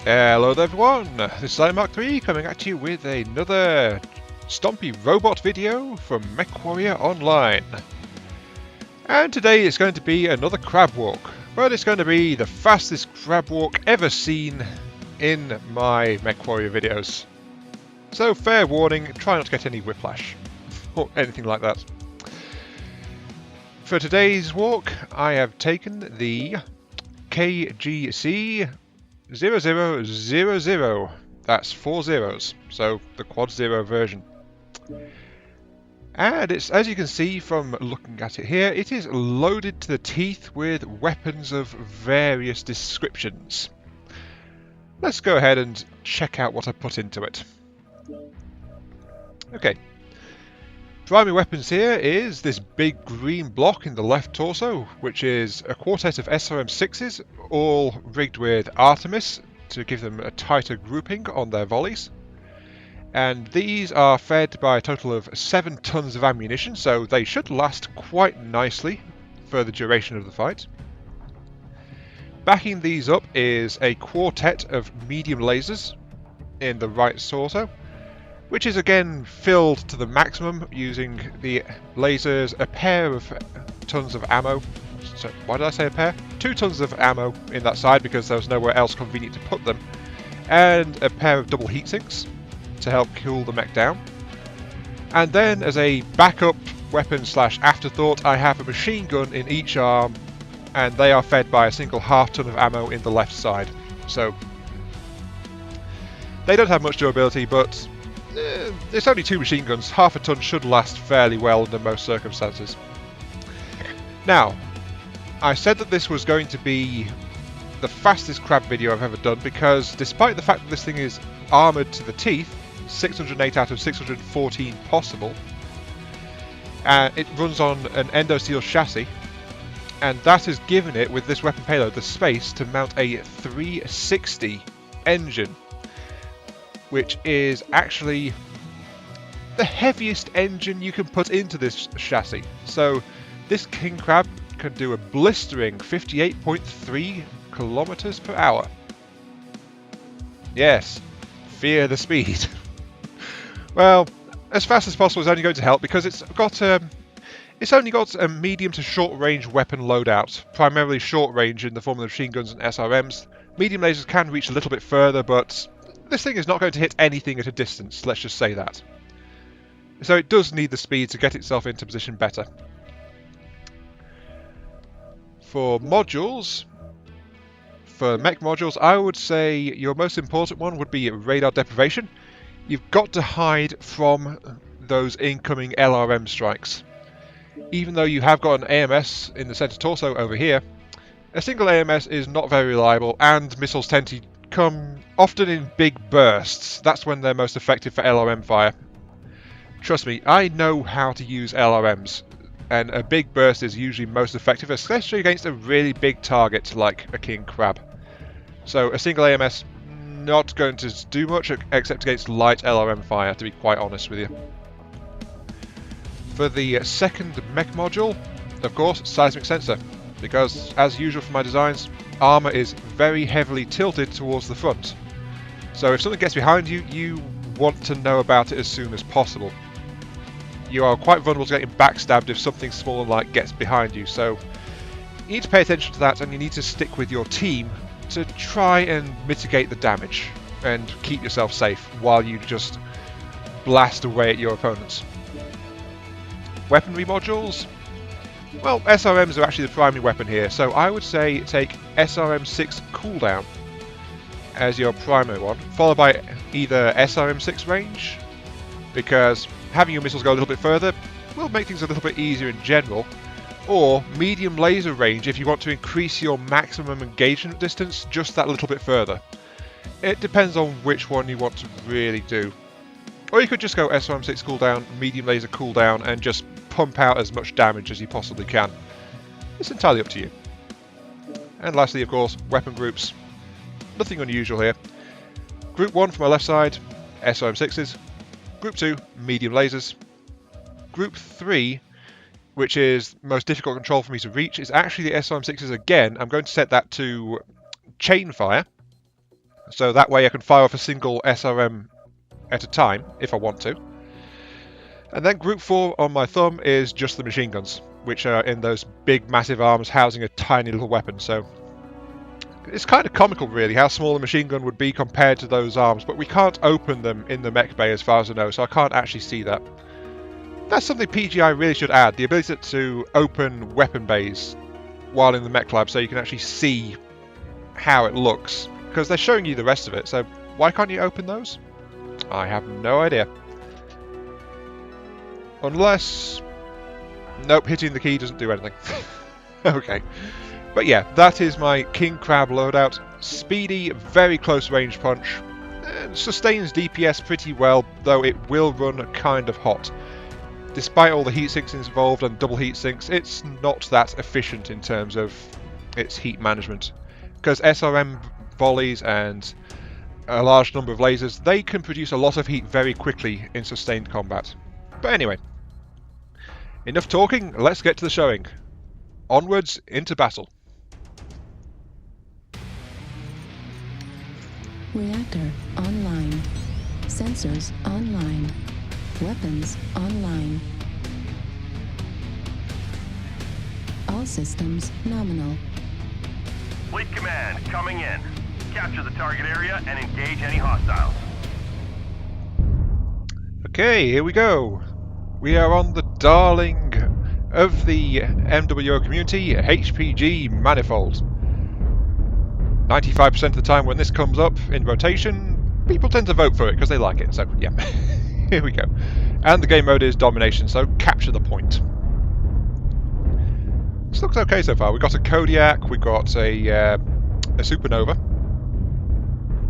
Hello there everyone, this is Mark3 coming at you with another Stompy Robot video from MechWarrior Online. And today it's going to be another crab walk, but it's going to be the fastest crab walk ever seen in my MechWarrior videos. So fair warning, try not to get any whiplash or anything like that. For today's walk I have taken the KGC-0000. That's 4 zeros, so the quad zero version. And it's, as you can see from looking at it here, it is loaded to the teeth with weapons of various descriptions. Let's go ahead and check out what I put into it. Okay. Primary weapons here is this big green block in the left torso, which is a quartet of SRM-6s, all rigged with Artemis to give them a tighter grouping on their volleys. And these are fed by a total of 7 tons of ammunition, so they should last quite nicely for the duration of the fight. Backing these up is a quartet of medium lasers in the right torso, which is again filled to the maximum using the lasers, a pair of tons of ammo. So why did I say a pair? 2 tons of ammo in that side because there was nowhere else convenient to put them, and a pair of double heat sinks to help cool the mech down. And then as a backup weapon slash afterthought, I have a machine gun in each arm, and they are fed by a single half ton of ammo in the left side. So they don't have much durability, but it's only 2 machine guns. Half a ton should last fairly well under most circumstances. Now, I said that this was going to be the fastest crab video I've ever done because despite the fact that this thing is armoured to the teeth, 608 out of 614 possible, it runs on an endosteel chassis, and that has given it, with this weapon payload, the space to mount a 360 engine, which is actually the heaviest engine you can put into this chassis. So this king crab can do a blistering 58.3 kilometers per hour. Yes, fear the speed. Well, as fast as possible is only going to help because it's only got a medium to short range weapon loadout, primarily short range in the form of machine guns and SRMs. Medium lasers can reach a little bit further, but this thing is not going to hit anything at a distance, let's just say that. So it does need the speed to get itself into position better. For modules, for mech modules, I would say your most important one would be radar deprivation. You've got to hide from those incoming LRM strikes. Even though you have got an AMS in the center torso over here, a single AMS is not very reliable, and missiles tend to come often in big bursts. That's when they're most effective for LRM fire. Trust me, I know how to use LRMs, and a big burst is usually most effective, especially against a really big target like a king crab. So a single AMS not going to do much except against light LRM fire, to be quite honest with you. For the second mech module, of course, seismic sensor, because as usual for my designs, armour is very heavily tilted towards the front. So if something gets behind you, you want to know about it as soon as possible. You are quite vulnerable to getting backstabbed if something small and light gets behind you, so you need to pay attention to that, and you need to stick with your team to try and mitigate the damage and keep yourself safe while you just blast away at your opponents. Weaponry modules? Well, SRMs are actually the primary weapon here, so I would say take SRM-6 cooldown as your primary one, followed by either SRM-6 range, because having your missiles go a little bit further will make things a little bit easier in general, or medium laser range if you want to increase your maximum engagement distance just that little bit further. It depends on which one you want to really do. Or you could just go SRM-6 cooldown, medium laser cooldown, and just pump out as much damage as you possibly can. It's entirely up to you. And lastly, of course, weapon groups. Nothing unusual here. Group 1 for my left side, SRM-6s. Group 2, medium lasers. Group 3, which is most difficult control for me to reach, is actually the SRM-6s again. I'm going to set that to chain fire. So that way I can fire off a single SRM at a time, if I want to. And then Group 4 on my thumb is just the machine guns, which are in those big massive arms housing a tiny little weapon. So it's kind of comical really how small a machine gun would be compared to those arms, but we can't open them in the mech bay as far as I know, so I can't actually see that. That's something PGI really should add, the ability to open weapon bays while in the mech lab so you can actually see how it looks, because they're showing you the rest of it, so why can't you open those? I have no idea. Unless... Nope, hitting the key doesn't do anything. Okay. But yeah, that is my King Crab loadout. Speedy, very close range punch. Sustains DPS pretty well, though it will run kind of hot. Despite all the heat sinks involved and double heat sinks, it's not that efficient in terms of its heat management. Because SRM volleys and a large number of lasers, they can produce a lot of heat very quickly in sustained combat. But anyway, enough talking, let's get to the showing. Onwards into battle. Reactor online. Sensors online. Weapons online. All systems nominal. Fleet Command, coming in. Capture the target area and engage any hostiles. Okay, here we go. We are on the darling of the MWO community, HPG Manifold. 95% of the time when this comes up in rotation, people tend to vote for it because they like it, so yeah. Here we go. And the game mode is Domination, so capture the point. This looks okay so far. We've got a Kodiak, we've got a Supernova.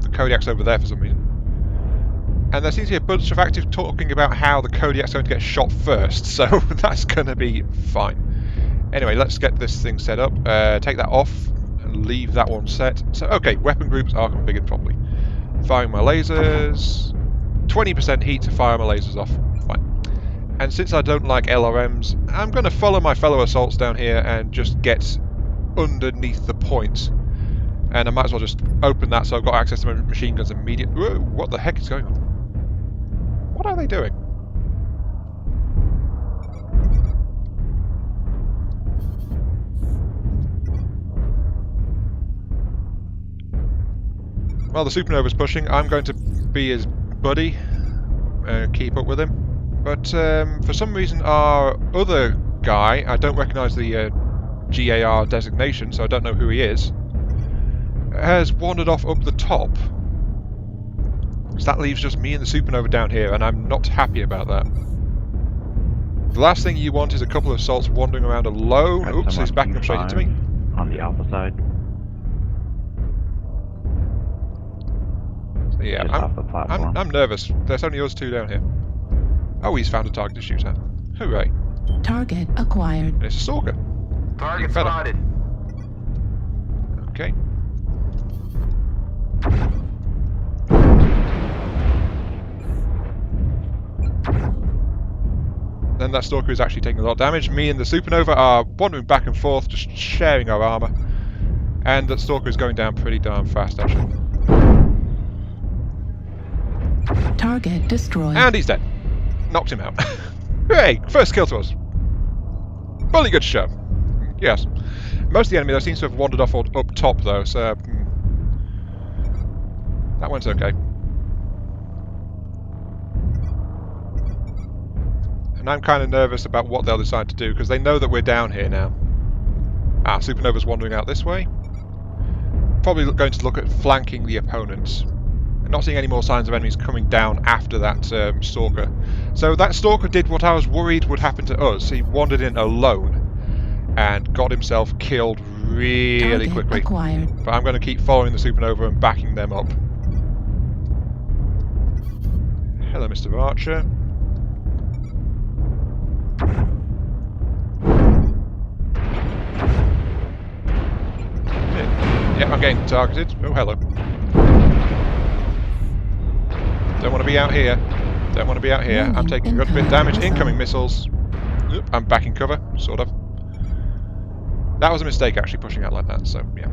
The Kodiak's over there for some reason. And there seems to be a bunch of active talking about how the Kodiak's going to get shot first, so that's going to be fine. Anyway, let's get this thing set up. Take that off and leave that one set. So, okay, weapon groups are configured properly. Firing my lasers. 20% heat to fire my lasers off. Fine. And since I don't like LRMs, I'm going to follow my fellow assaults down here and just get underneath the point. And I might as well just open that so I've got access to my machine guns immediately. Whoa, what the heck is going on? What are they doing? While the Supernova's pushing, I'm going to be his buddy and keep up with him. But for some reason our other guy, I don't recognise the GAR designation, so I don't know who he is, has wandered off up the top. So that leaves just me and the Supernova down here, and I'm not happy about that. The last thing you want is a couple of assaults wandering around alone. Oops, he's backing up straight into me. On the alpha side. So yeah, I'm nervous. There's only us two down here. Oh, he's found a target to shoot at. Hooray. Target acquired. And it's a stalker. Target spotted. Okay. Then that stalker is actually taking a lot of damage. Me and the Supernova are wandering back and forth, just sharing our armour. And that stalker is going down pretty darn fast, actually. Target destroyed. And he's dead. Knocked him out. Hooray! First kill to us. Really good show. Yes. Most of the enemy though seems to have wandered off up top though, so that went okay. And I'm kind of nervous about what they'll decide to do because they know that we're down here now. Ah, Supernova's wandering out this way. Probably going to look at flanking the opponents. Not seeing any more signs of enemies coming down after that stalker. So that stalker did what I was worried would happen to us. He wandered in alone and got himself killed really quickly. Acquired. But I'm going to keep following the Supernova and backing them up. Hello, Mr. Archer. Yeah, I'm getting targeted. Oh, hello. Don't want to be out here. Don't want to be out here. I'm taking a good bit of damage. Incoming missiles. Oop, I'm back in cover, sort of. That was a mistake, actually, pushing out like that, so, yeah.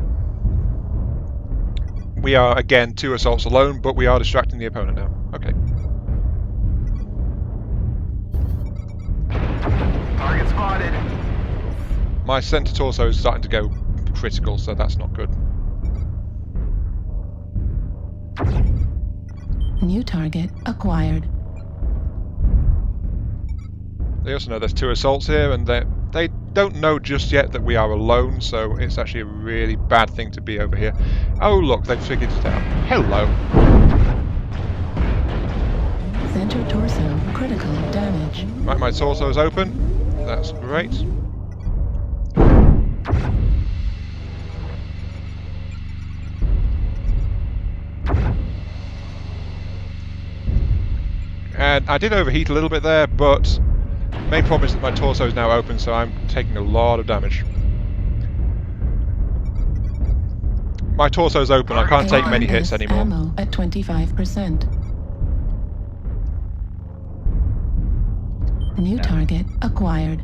We are, again, 2 assaults alone, but we are distracting the opponent now. Okay. Target spotted. My centre torso is starting to go critical, so that's not good. New target acquired. They also know there's 2 assaults here, and they don't know just yet that we are alone, so it's actually a really bad thing to be over here. Oh look, they've figured it out. Hello! Center torso critical damage. Right, my torso's open. That's great. And I did overheat a little bit there, but the main problem is that my torso is now open, so I'm taking a lot of damage. My torso's open, I can't take many hits anymore. Ammo at 25%. New target acquired.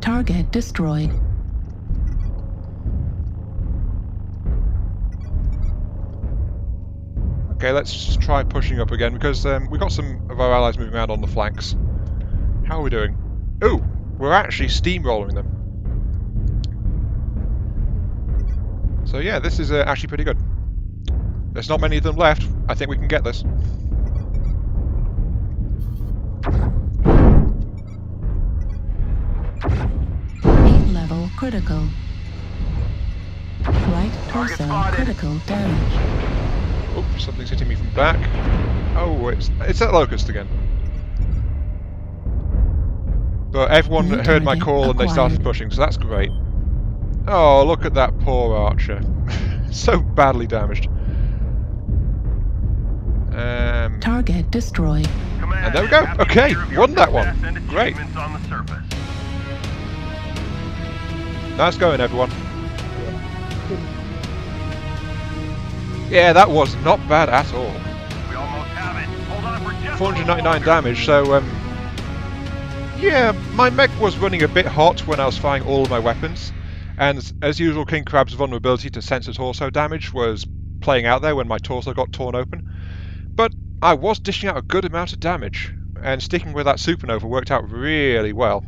Target destroyed. Okay, let's try pushing up again, because we've got some of our allies moving around on the flanks. How are we doing? Ooh, we're actually steamrolling them. So yeah, this is actually pretty good. There's not many of them left. I think we can get this. Level critical. Right torso critical damage. Oh, something's hitting me from back. Oh, it's that locust again. But everyone heard my call and they started pushing, so that's great. Oh, look at that poor archer. So badly damaged. Target destroyed. And there we go. Okay, won that one. Great. Nice going, everyone. Yeah, that was not bad at all. We almost have it. Hold on for just 499 damage, so yeah, my mech was running a bit hot when I was firing all of my weapons, and as usual, King Crab's vulnerability to sensor torso damage was playing out there when my torso got torn open. But I was dishing out a good amount of damage, and sticking with that supernova worked out really well.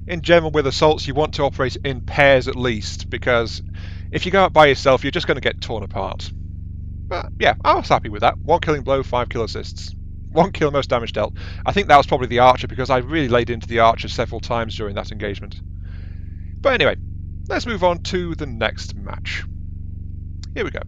In general, with assaults, you want to operate in pairs at least, because if you go out by yourself, you're just going to get torn apart. But yeah, I was happy with that. 1 killing blow, 5 kill assists. 1 kill, most damage dealt. I think that was probably the archer, because I really laid into the archer several times during that engagement. But anyway, let's move on to the next match. Here we go.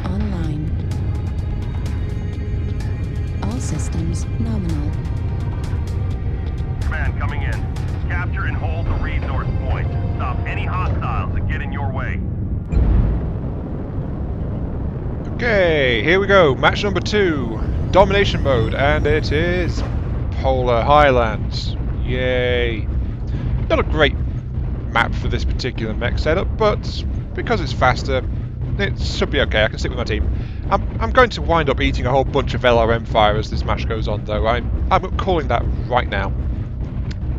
online. All systems nominal. Command coming in. Capture and hold the resource point. Stop any hostiles that get in your way. Okay, here we go. Match number 2. Domination mode, and it is Polar Highlands. Yay. Not a great map for this particular mech setup, but because it's faster, it should be okay. I can stick with my team. I'm going to wind up eating a whole bunch of LRM fire as this match goes on, though. I'm calling that right now.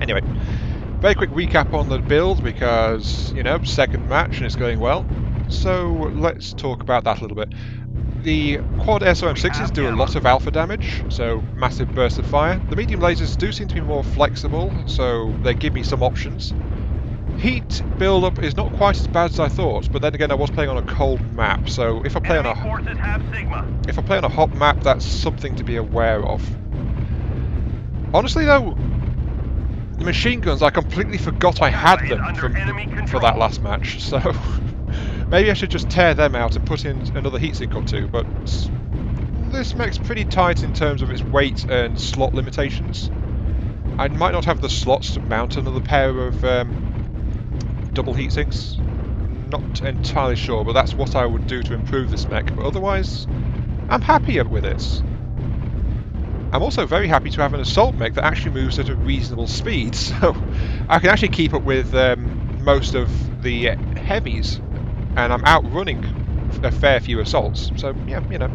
Anyway, very quick recap on the build because, you know, second match and it's going well. So let's talk about that a little bit. The quad SRM6s do a lot of alpha damage, so massive bursts of fire. The medium lasers do seem to be more flexible, so they give me some options. Heat build-up is not quite as bad as I thought, but then again I was playing on a cold map, so if I play on a hot map, that's something to be aware of. Honestly though, the machine guns, I completely forgot I had them for that last match, so maybe I should just tear them out and put in another heatsink or two, but this mech's pretty tight in terms of its weight and slot limitations. I might not have the slots to mount another pair of double heatsinks. Not entirely sure, but that's what I would do to improve this mech, but otherwise I'm happy with it. I'm also very happy to have an assault mech that actually moves at a reasonable speed, so I can actually keep up with most of the heavies, and I'm outrunning a fair few assaults, so yeah, you know,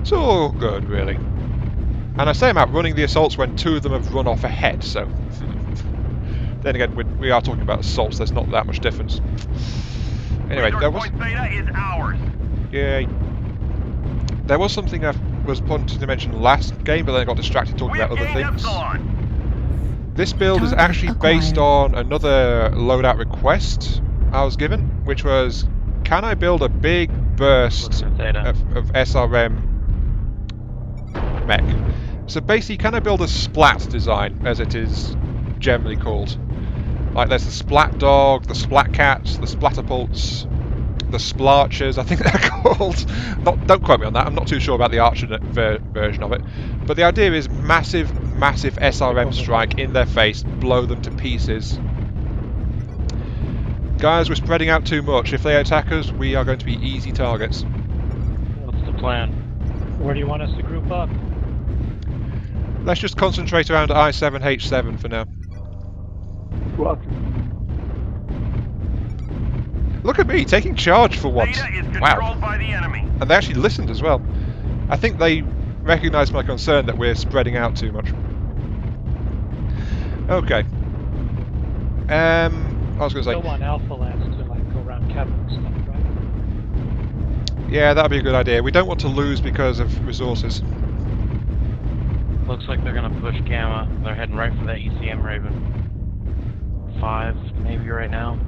it's all good really. And I say I'm outrunning the assaults when 2 of them have run off ahead, so then again, we are talking about assaults, there's not that much difference. Anyway, there was... Beta is ours. Yay. There was something I was wanting to mention last game, but then I got distracted talking about other things. This build is actually based on another loadout request I was given, which was, can I build a big burst of SRM mech? So basically, can I build a splat design, as it is generally called? Like there's the Splat Dog, the Splat Cats, the Splatterpults, the Splarchers, I think they're called. Don't quote me on that, I'm not too sure about the Archer version of it. But the idea is massive SRM strike in their face, blow them to pieces. Guys, we're spreading out too much. If they attack us, we are going to be easy targets. What's the plan? Where do you want us to group up? Let's just concentrate around I7H7 for now. What? Look at me, taking charge for once. Wow. By the enemy. And they actually listened as well. I think they recognise my concern that we're spreading out too much. Okay. I was going to say... Still want Alpha Lands to like go around cabin and stuff, right? Yeah, that'd be a good idea. We don't want to lose because of resources. Looks like they're going to push Gamma. They're heading right for that ECM Raven. 5 maybe right now.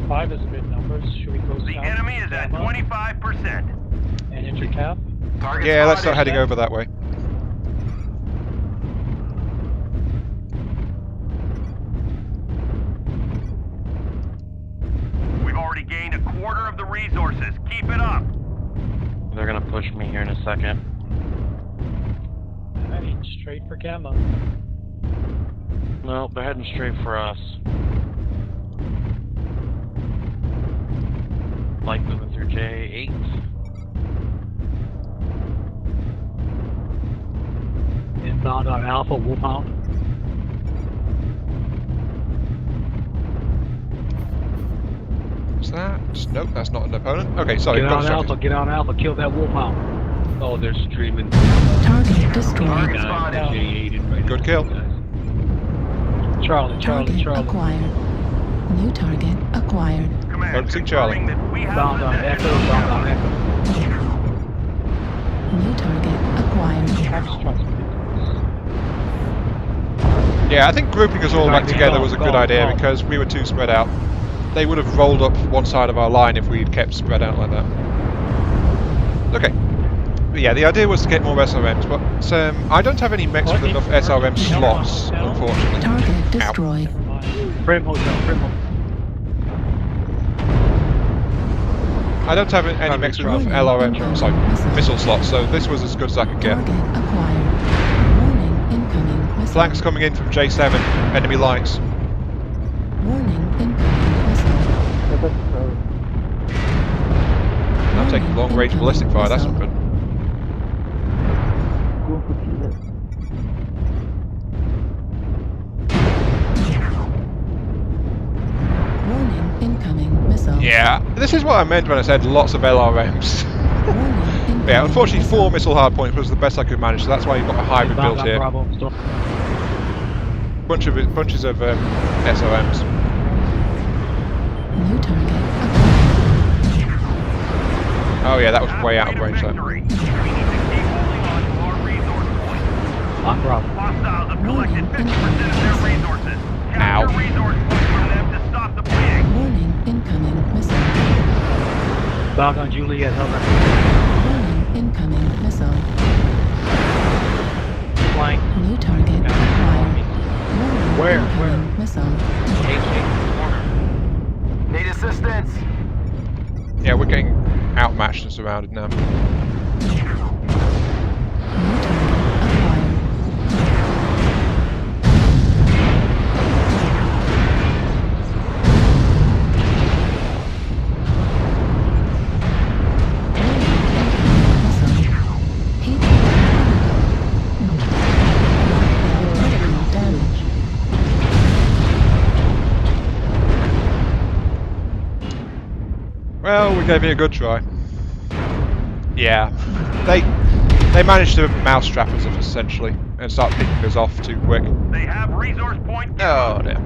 5 is a good number. Should we go south? The enemy is at 25%. And intercap? Yeah, let's start heading over that way. We've already gained a quarter of the resources. Keep it up. They're going to push me here in a second. Heading straight for Gamma. No, they're heading straight for us. Light moving through J8. Inbound on Alpha, Wolfhound. What's that? Nope, that's not an opponent. Okay, sorry. Get on Alpha, get on Alpha, kill that Wolfhound. Oh, they're streaming. Target destroyed. Good kill. Charlie. Target acquired. New target acquired. Command, Focusing Charlie. Bound on Echo, bound on Echo. New target acquired. Yeah, I think grouping us all back together was a good idea because we were too spread out. They would have rolled up one side of our line if we'd kept spread out like that. Okay. But yeah, the idea was to get more SRMs, but I don't have any mechs with enough SRM slots, unfortunately. Target destroyed. Frame hotel, frame hotel. I don't have any mix of LRM, sorry, missile slots, so this was as good as I could get. Target acquired. Warning, incoming missile. Flanks coming in from J7, enemy lights. Warning, incoming missile. I'm taking long range ballistic fire, that's not good. Warning, incoming missile. Yeah, this is what I meant when I said lots of LRMs. Warning, Yeah, unfortunately incoming 4 missile hardpoint was the best I could manage, so that's why you've got a hybrid build here. Bunches of SRMs. New target acquired. Oh yeah, that was way out of range there. We need to keep holding on to our resource points. Hostiles have collected 50% of their resources. Capture resource points from them to stop the bleeding. Warning, incoming missile. Falcon Juliet, help us. Warning, incoming missile. Flank. New target acquired. Warning, Where? incoming missile. Corner. Need assistance. Yeah, we're getting outmatched and surrounded now. New target acquired. Well, we gave it a good try. Yeah, they managed to mousetrap us essentially and start picking us off too quick. They have resource point. Oh dear.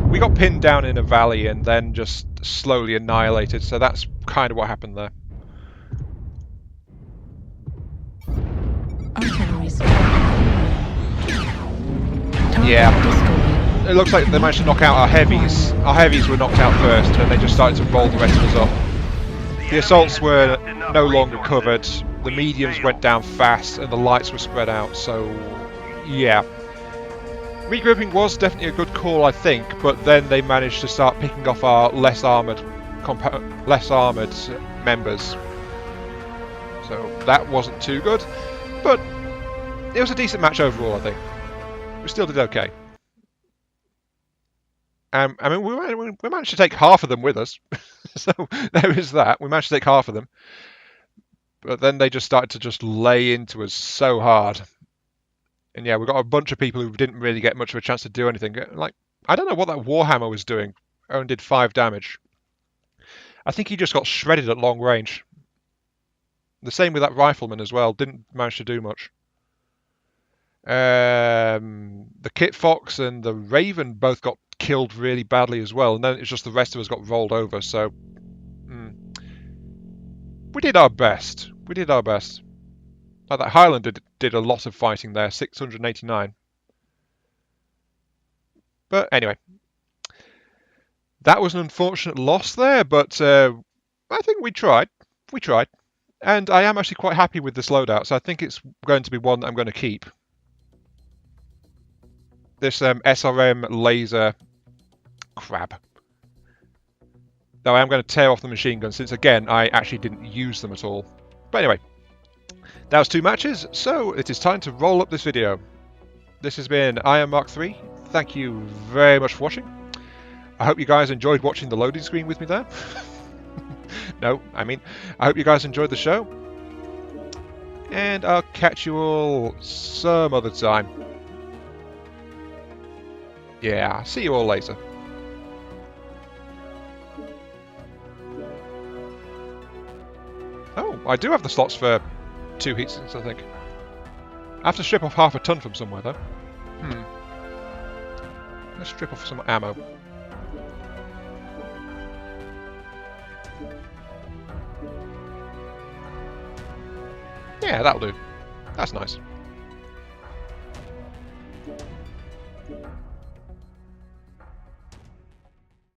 We got pinned down in a valley and then just slowly annihilated, so that's kind of what happened there. Artillery Yeah. destroyed. It looks like they managed to knock out our heavies. Our heavies were knocked out first, and then they just started to roll the rest of us up. The assaults were no longer covered, the mediums went down fast, and the lights were spread out, so yeah. Regrouping was definitely a good call, I think, but then they managed to start picking off our less armoured members. So that wasn't too good, but it was a decent match overall, I think. We still did okay. I mean, we managed to take half of them with us, so there is that. We managed to take half of them, but then they just started to just lay into us so hard. And yeah, we got a bunch of people who didn't really get much of a chance to do anything. Like, I don't know what that Warhammer was doing. Only did 5 damage. I think he just got shredded at long range. The same with that rifleman as well. Didn't manage to do much. The Kit Fox and the Raven both got killed really badly as well, and then it's just the rest of us got rolled over, so we did our best. We did our best. Like that Highlander did a lot of fighting there, 689. But anyway, that was an unfortunate loss there, but I think we tried. We tried. And I am actually quite happy with this loadout, so I think it's going to be one that I'm going to keep. This SRM laser crap. Though I am going to tear off the machine gun, since again I actually didn't use them at all. But anyway, that was 2 matches, so it is time to roll up this video. This has been Iron Mark III. Thank you very much for watching. I hope you guys enjoyed watching the loading screen with me there. No, I mean, I hope you guys enjoyed the show. And I'll catch you all some other time. Yeah, see you all later. Oh, I do have the slots for 2 heatsinks, I think. I have to strip off half a ton from somewhere, though. Let's strip off some ammo. Yeah, that'll do. That's nice.